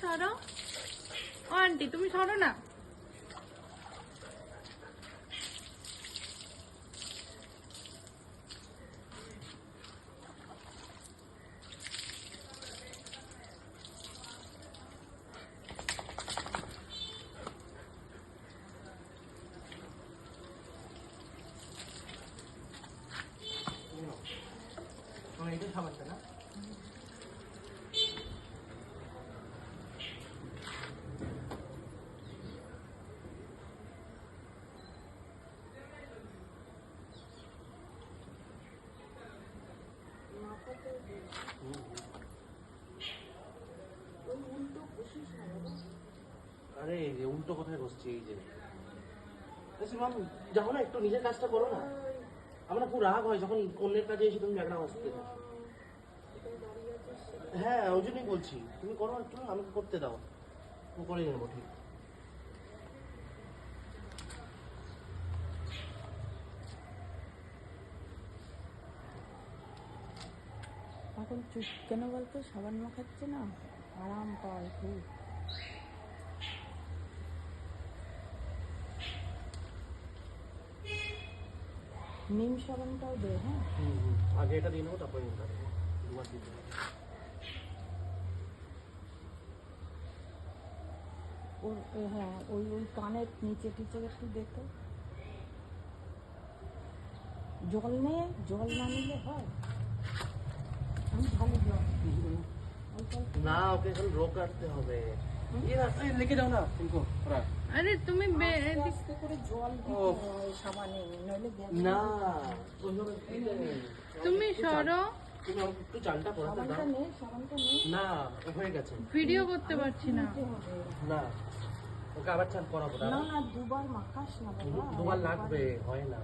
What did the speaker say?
সরো। ও আন্টি তুমি সরো না। এটা খাবারটা না আরে উল্টো কোথায় বসছি এই যে যাও না একটু নিজের কাজটা করো না। আমরা খুব রাগ হয় যখন অন্যের কাজে এসে তুমি ঝগড়া বসতে। হ্যাঁ ওই জন্যই বলছি তুমি করো একটু, আমাকে করতে দাও, ও করে নেবো ঠিক। এখন চুপ কেন বলতো? সাবান মাখাচ্ছে না, আরাম পায় খুব। নিম সাবানটাও দে। হ্যাঁ আগে এটা দিয়ে নেবো তারপরে দুবার দিতে হবে। হ্যাঁ ওই ওই কানের নিচে টিচে একটু দেখো। জল নে, জল না নিলে হয়? আমি ভালো জল না ওকে এখন রোগ কাটতে হবে। লিখে যাও না তুমকো ওরা। আরে তুমি আস্তে করে জল দিতে হয় সাবানে, নইলে না তুমি সরো। তুমি আমাকে একটু চালটা পড়াতে সাবানটা দাও নে, সাবানটা নে। না হয়ে গেছে। ভিডিও করতে পারছি না। নিতে হবে। না ওকে আবার চাল করাবো না না দুবার মাখাস না বাবা। দুবার লাগবে, হয় না।